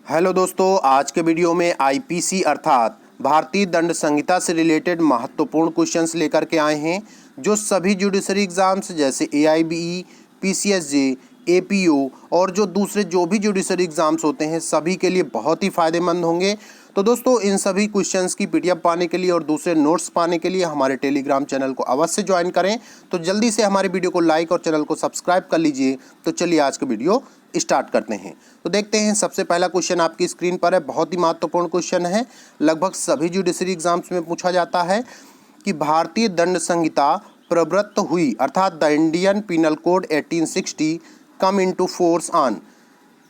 Hello दोस्तों, आज के वीडियो में आईपीसी अर्थात भारतीय दंड संहिता से रिलेटेड महत्वपूर्ण क्वेश्चंस लेकर के आए हैं जो सभी जुडिशरी एग्जाम्स जैसे एआईबीई, पीसीएसजे, एपीओ और जो दूसरे जो भी जुडिशरी एग्जाम्स होते हैं सभी के लिए बहुत ही फायदेमंद होंगे। तो दोस्तों, इन सभी क्वेश्चंस की पीडीएफ पाने के लिए और दूसरे नोट्स पाने के लिए हमारे टेलीग्राम चैनल को अवश्य ज्वाइन करें। तो जल्दी से हमारे वीडियो को लाइक और चैनल को सब्सक्राइब कर लीजिए। तो चलिए आज का वीडियो स्टार्ट करते हैं। तो देखते हैं, सबसे पहला क्वेश्चन आपकी स्क्रीन पर है। बहुत ही महत्वपूर्ण क्वेश्चन है, लगभग सभी जुडिशरी एग्जाम्स में पूछा जाता है कि भारतीय दंड संहिता प्रवृत्त हुई अर्थात the Indian penal code 1860 come into force on.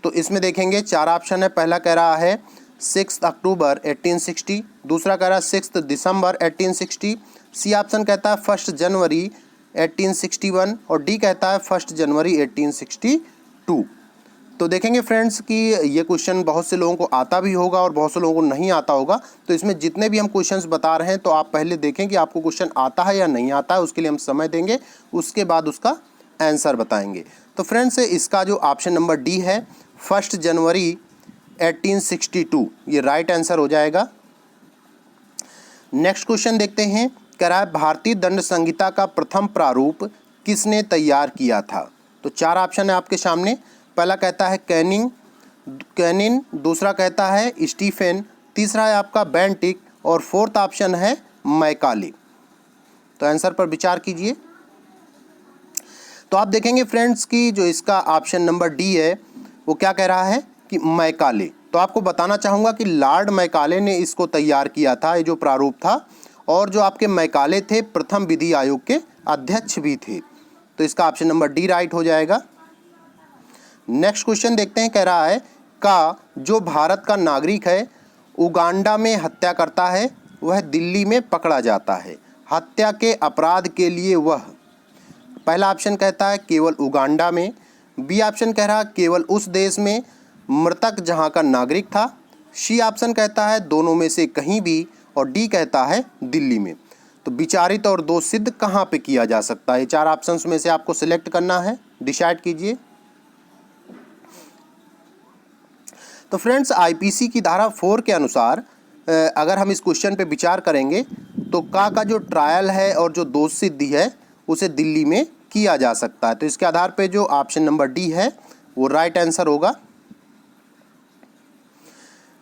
तो इसमें देखेंगे चार ऑप्शन है। पहला कह रहा है 6 अक्टूबर 1860, दूसरा कह रहा है 6 दिसंबर 1860, सी ऑप्शन कहता है 1 जनवरी 1861 और डी कहता है 1 जनवरी 1862। तो देखेंगे फ्रेंड्स कि ये क्वेश्चन बहुत से लोगों को आता भी होगा और बहुत से लोगों को नहीं आता होगा। तो इसमें जितने भी हम क्वेश्चंस बता रहे हैं तो आप पहले देखें कि आपको क्वेश्चन आता है या नहीं आता है, उसके लिए हम समय देंगे, उसके बाद उसका आंसर बताएंगे। तो फ्रेंड्स, इसका जो ऑप्शन नंबर डी है 1 जनवरी 1862 ये राइट आंसर हो जाएगा। नेक्स्ट क्वेश्चन देखते हैं, कह रहा है भारतीय दंड संहिता का प्रथम प्रारूप किसने तैयार किया था। तो चार ऑप्शन है आपके सामने। पहला कहता है कैनिन, दूसरा कहता है स्टीफेन, तीसरा है आपका बेंटिक और फोर्थ ऑप्शन है मैकाले। तो आंसर पर विचार कीजिए। तो आप देखेंगे फ्रेंड्स कि जो इसका ऑप्शन नंबर डी है वो क्या कह रहा है कि मैकाले। तो आपको बताना चाहूँगा कि लॉर्ड मैकाले ने इसको तैयार किया था, ये जो प्रारूप था, और जो आपके मैकाले थे प्रथम विधि आयोग के अध्यक्ष भी थे। तो इसका ऑप्शन नंबर डी राइट हो जाएगा। नेक्स्ट क्वेश्चन देखते हैं, कह रहा है का जो भारत का नागरिक है उगांडा में हत्या करता है वह दिल्ली में पकड़ा जाता है, हत्या के अपराध के लिए वह। पहला ऑप्शन कहता है केवल उगांडा में, बी ऑप्शन कह रहा है केवल उस देश में मृतक जहां का नागरिक था, सी ऑप्शन कहता है दोनों में से कहीं भी और डी कहता है दिल्ली में। तो विचारित और दोष सिद्ध कहाँ पे किया जा सकता है, चार ऑप्शंस में से आपको सिलेक्ट करना है, डिसाइड कीजिए। तो फ्रेंड्स, आईपीसी की धारा 4 के अनुसार अगर हम इस क्वेश्चन पे विचार करेंगे तो का जो ट्रायल है और जो दोष सिद्धि है उसे दिल्ली में किया जा सकता है। तो इसके आधार पे जो ऑप्शन नंबर डी है वो राइट आंसर होगा।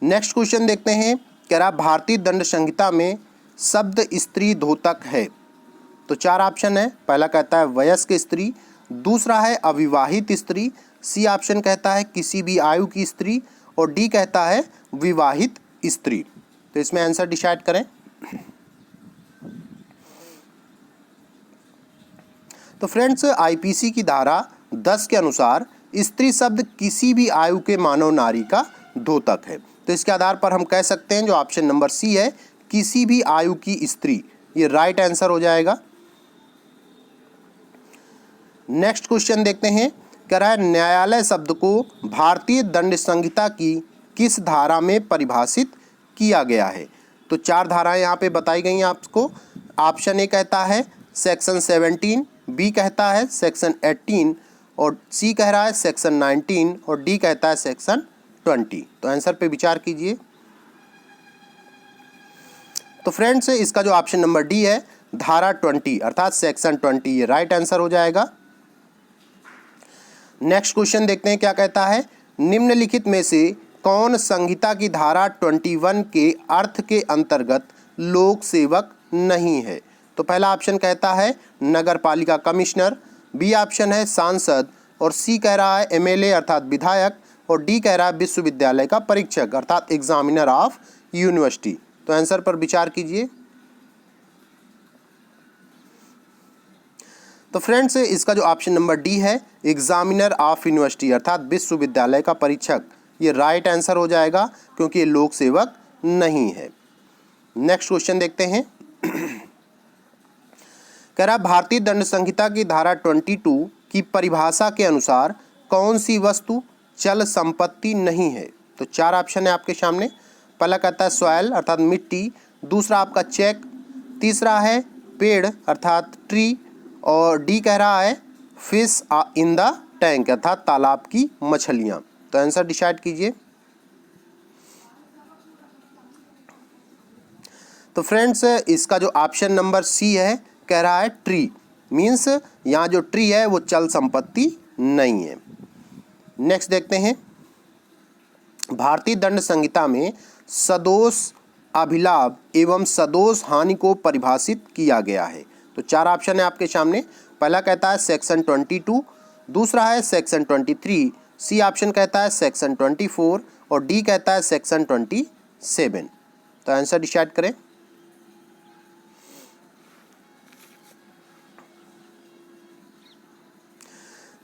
नेक्स्ट क्वेश्चन देखते हैं, कह रहा भारतीय दंड संहिता में शब्द स्त्री धोतक है। तो चार ऑप्शन है। पहला कहता है वयस्क स्त्री, दूसरा है अविवाहित स्त्री, सी ऑप्शन कहता है किसी भी आयु की स्त्री और डी कहता है विवाहित स्त्री। तो इसमें आंसर डिसाइड करें। तो फ्रेंड्स, आईपीसी की धारा 10 के अनुसार स्त्री शब्द किसी भी आयु के मानव नारी का द्योतक है। तो इसके आधार पर हम कह सकते हैं जो ऑप्शन नंबर सी है किसी भी आयु की स्त्री, ये राइट आंसर हो जाएगा। नेक्स्ट क्वेश्चन देखते हैं, कह रहा है न्यायालय शब्द को भारतीय दंड संहिता की किस धारा में परिभाषित किया गया है। तो चार धाराएं यहाँ पे बताई गई हैं आपको। ऑप्शन ए कहता है सेक्शन 17, बी कहता है सेक्शन 18 और सी कह रहा है सेक्शन 19 और डी कहता है सेक्शन 20। तो आंसर पे विचार कीजिए। तो फ्रेंड्स, इसका जो ऑप्शन नंबर डी है धारा 20 अर्थात सेक्शन 20 ये राइट आंसर हो जाएगा। नेक्स्ट क्वेश्चन देखते हैं, क्या कहता है निम्नलिखित में से कौन संहिता की धारा 21 के अर्थ के अंतर्गत लोक सेवक नहीं है। तो पहला ऑप्शन कहता है नगर पालिका कमिश्नर, बी ऑप्शन है सांसद और सी कह रहा है एमएलए अर्थात विधायक और डी कह रहा है विश्वविद्यालय का परीक्षक अर्थात एग्जामिनर ऑफ यूनिवर्सिटी। तो आंसर पर विचार कीजिए। तो फ्रेंड्स, इसका जो ऑप्शन नंबर डी है एग्जामिनर ऑफ यूनिवर्सिटी अर्थात विश्वविद्यालय का परीक्षक, ये राइट आंसर हो जाएगा क्योंकि ये लोक सेवक नहीं है। नेक्स्ट क्वेश्चन देखते हैं, कह रहा भारतीय दंड संहिता की धारा 22 की परिभाषा के अनुसार कौन सी वस्तु चल संपत्ति नहीं है। तो चार ऑप्शन है आपके सामने। पहला कहता है सॉयल अर्थात मिट्टी, दूसरा आपका चेक, तीसरा है पेड़ अर्थात ट्री और डी कह रहा है फिश इन द टैंक अर्थात तालाब की मछलियाँ। तो आंसर डिसाइड कीजिए। तो फ्रेंड्स इसका जो ऑप्शन नंबर सी है कह रहा है ट्री, मीन्स यहाँ जो ट्री है वो चल संपत्ति नहीं है। नेक्स्ट देखते हैं, भारतीय दंड संहिता में सदोष अभिलाभ एवं सदोष हानि को परिभाषित किया गया है। तो चार ऑप्शन है आपके सामने। पहला कहता है सेक्शन 22, दूसरा है सेक्शन 23, सी ऑप्शन कहता है सेक्शन 24 और डी कहता है सेक्शन 27। तो आंसर डिसाइड करें।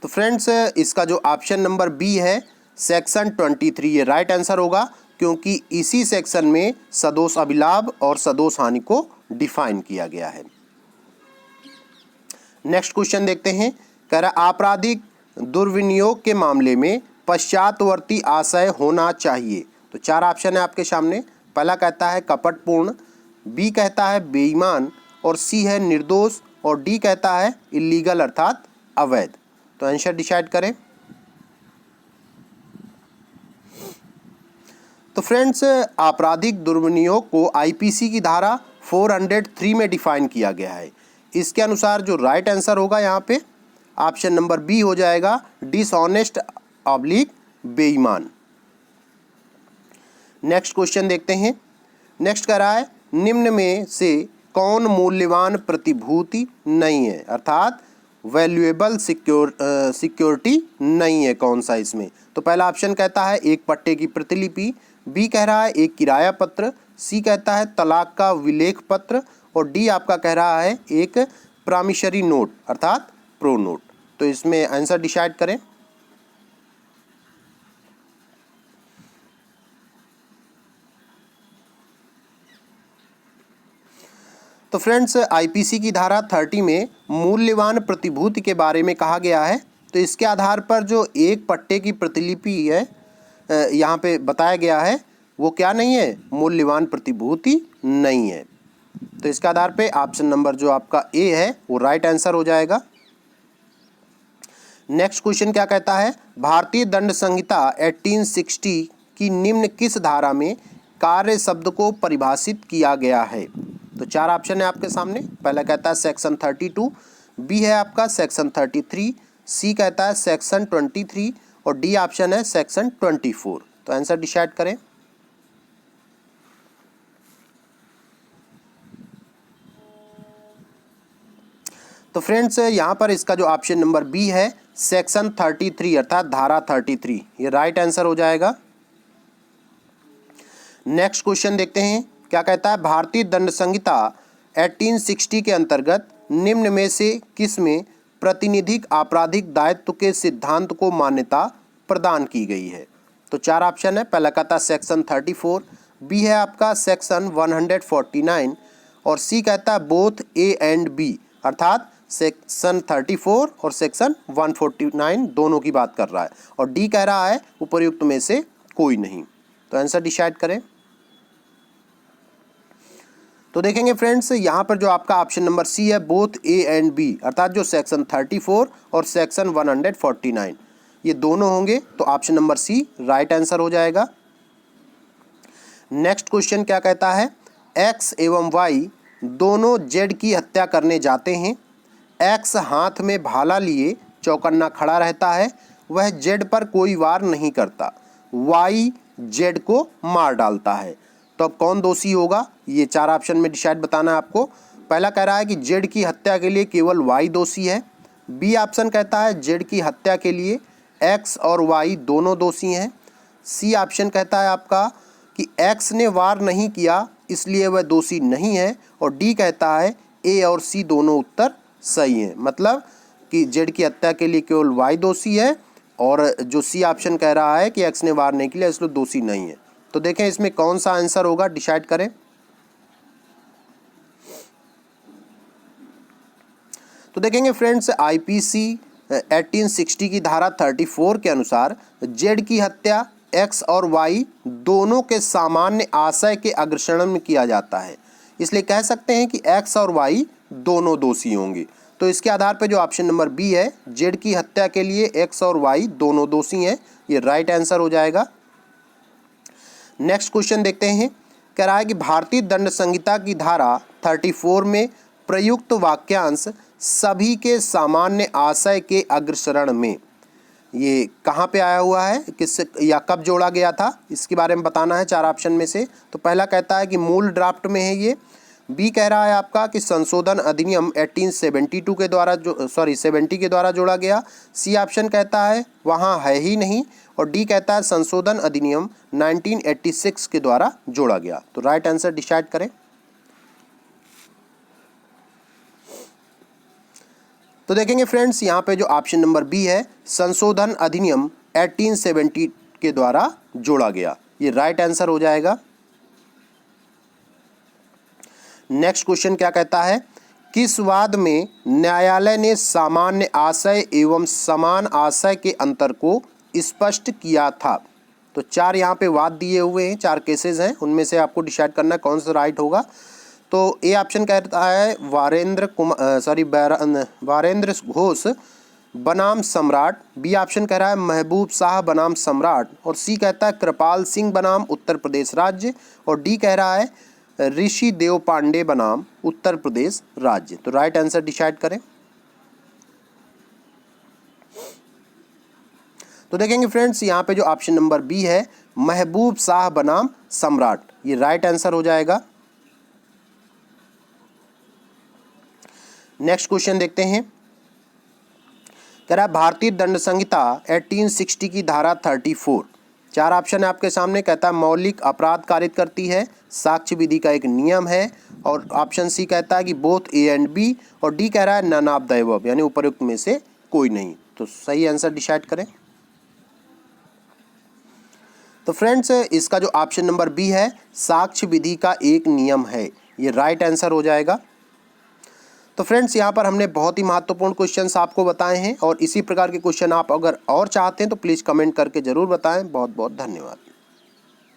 तो फ्रेंड्स इसका जो ऑप्शन नंबर बी है सेक्शन 23 ये राइट आंसर होगा, क्योंकि इसी सेक्शन में सदोष अभिलाभ और सदोष हानि को डिफाइन किया गया है। नेक्स्ट क्वेश्चन देखते हैं, कह रहा आपराधिक दुर्विनियोग के मामले में पश्चातवर्ती आशय होना चाहिए। तो चार ऑप्शन है आपके सामने। पहला कहता है कपटपूर्ण, बी कहता है बेईमान और सी है निर्दोष और डी कहता है इलीगल अर्थात अवैध। तो आंसर डिसाइड करें। तो फ्रेंड्स आपराधिक दुर्विनियोग को आईपीसी की धारा 403 में डिफाइन किया गया है। इसके अनुसार जो राइट आंसर होगा यहाँ पे ऑप्शन नंबर बी हो जाएगा, डिसऑनेस्ट ऑब्लिक बेईमान। नेक्स्ट क्वेश्चन देखते हैं। नेक्स्ट कह रहा है निम्न में से कौन मूल्यवान प्रतिभूति नहीं है, अर्थात वैल्यूएबल सिक्योरिटी नहीं है, कौन सा इसमें। तो पहला ऑप्शन कहता है एक पट्टे की प्रतिलिपि, बी कह रहा है एक किराया पत्र, सी कहता है तलाक का विलेख पत्र और डी आपका कह रहा है एक प्रॉमिसरी नोट अर्थात प्रो नोट। तो इसमें आंसर डिसाइड करें। तो फ्रेंड्स आईपीसी की धारा 30 में मूल्यवान प्रतिभूति के बारे में कहा गया है। तो इसके आधार पर जो एक पट्टे की प्रतिलिपि है यहाँ पे बताया गया है वो क्या नहीं है, मूल्यवान प्रतिभूति नहीं है। तो इसके आधार पे ऑप्शन नंबर जो आपका ए है वो राइट आंसर हो जाएगा। नेक्स्ट क्वेश्चन क्या कहता है, भारतीय दंड संहिता 1860 की निम्न किस धारा में कार्य शब्द को परिभाषित किया गया है। तो चार ऑप्शन है आपके सामने। पहला कहता है सेक्शन 32, बी है आपका सेक्शन 33, सी कहता है सेक्शन 23 और डी ऑप्शन है सेक्शन 24। तो आंसर डिसाइड करें। तो फ्रेंड्स यहाँ पर इसका जो ऑप्शन नंबर बी है सेक्शन 33 अर्थात धारा 33 ये राइट आंसर हो जाएगा। नेक्स्ट क्वेश्चन देखते हैं क्या कहता है, भारतीय दंड संहिता 1860 के अंतर्गत निम्न में से किस में प्रतिनिधिक आपराधिक दायित्व के सिद्धांत को मान्यता प्रदान की गई है। तो चार ऑप्शन है। पहला कहता है सेक्शन 34, बी है आपका सेक्शन 149 और सी कहता है बोथ ए एंड बी अर्थात सेक्शन 34 और सेक्शन 149 दोनों की बात कर रहा है और डी कह रहा है उपर्युक्त में से कोई नहीं। तो आंसर डिसाइड करें। तो देखेंगे फ्रेंड्स यहाँ पर जो आपका ऑप्शन नंबर सी है बोथ ए एंड बी अर्थात जो सेक्शन 34 और सेक्शन 149 ये दोनों होंगे। तो option number C right answer हो जाएगा। नेक्स्ट क्वेश्चन क्या कहता है, एक्स एवं वाई दोनों जेड की हत्या करने जाते हैं। एक्स हाथ में भाला लिए चौकन्ना खड़ा रहता है, वह जेड पर कोई वार नहीं करता। वाई जेड को मार डालता है। तो अब कौन दोषी होगा, ये चार ऑप्शन में डिसाइड बताना है आपको। पहला कह रहा है कि जेड की हत्या के लिए केवल वाई दोषी है, बी ऑप्शन कहता है जेड की हत्या के लिए एक्स और वाई दोनों दोषी हैं, सी ऑप्शन कहता है आपका कि एक्स ने वार नहीं किया इसलिए वह दोषी नहीं है और डी कहता है ए और सी दोनों उत्तर सही हैं। मतलब कि जेड की हत्या के लिए केवल वाई दोषी है और जो सी ऑप्शन कह रहा है कि एक्स ने वार नहीं किया इसलिए दोषी नहीं है। तो देखें इसमें कौन सा आंसर होगा, डिसाइड करें। तो देखेंगे फ्रेंड्स आईपीसी 1860 की धारा 34 के अनुसार जेड की हत्या एक्स और वाई दोनों के सामान्य आशय के अग्रसरण में किया जाता है, इसलिए कह सकते हैं कि एक्स और वाई दोनों दोषी होंगे। तो इसके आधार पर जो ऑप्शन नंबर बी है जेड की हत्या के लिए एक्स और वाई दोनों दोषी हैं, ये राइट आंसर हो जाएगा। नेक्स्ट क्वेश्चन देखते हैं कह रहा है कि भारतीय दंड संहिता की धारा 34 में प्रयुक्त वाक्यांश सभी के सामान्य आशय के अग्रसरण में, ये कहाँ पे आया हुआ है, किस या कब जोड़ा गया था, इसके बारे में बताना है 4 ऑप्शन में से। तो पहला कहता है कि मूल ड्राफ्ट में है ये। बी कह रहा है आपका कि संशोधन अधिनियम 1872 के द्वारा 70 के द्वारा जोड़ा गया। सी ऑप्शन कहता है वहाँ है ही नहीं। और डी कहता है संशोधन अधिनियम 1986 के द्वारा जोड़ा गया। तो राइट आंसर डिसाइड करें। तो देखेंगे फ्रेंड्स, यहाँ पे जो ऑप्शन नंबर बी है, संशोधन अधिनियम 1870 के द्वारा जोड़ा गया, ये राइट आंसर हो जाएगा। नेक्स्ट क्वेश्चन क्या कहता है, किस वाद में न्यायालय ने सामान्य आशय एवं समान आशय के अंतर को स्पष्ट किया था। तो 4 यहाँ पे वाद दिए हुए हैं, 4 केसेस हैं, उनमें से आपको डिसाइड करना है कौन सा राइट होगा। तो ए ऑप्शन कहता है वारेंद्र घोष बनाम सम्राट। बी ऑप्शन कह रहा है महबूब शाह बनाम सम्राट। और सी कहता है कृपाल सिंह बनाम उत्तर प्रदेश राज्य। और डी कह रहा है ऋषि देव पांडे बनाम उत्तर प्रदेश राज्य। तो राइट आंसर डिसाइड करें। तो देखेंगे फ्रेंड्स, यहाँ पे जो ऑप्शन नंबर बी है, महबूब शाह बनाम सम्राट, ये राइट आंसर हो जाएगा। नेक्स्ट क्वेश्चन देखते हैं। कह रहा है भारतीय दंड संहिता 1860 की धारा 34, 4 ऑप्शन है आपके सामने। कहता है मौलिक अपराध कारित करती है, साक्ष्य विधि का एक नियम है। और ऑप्शन सी कहता है कि बोथ ए एंड बी। और डी कह रहा है नन ऑफ द अबव, यानी उपरोक्त में से कोई नहीं। तो सही आंसर डिसाइड करें। तो फ्रेंड्स, इसका जो ऑप्शन नंबर बी है, साक्ष्य विधि का एक नियम है, ये राइट आंसर हो जाएगा। तो फ्रेंड्स, यहाँ पर हमने बहुत ही महत्वपूर्ण क्वेश्चंस आपको बताए हैं, और इसी प्रकार के क्वेश्चन आप अगर और चाहते हैं तो प्लीज़ कमेंट करके ज़रूर बताएं। बहुत बहुत धन्यवाद।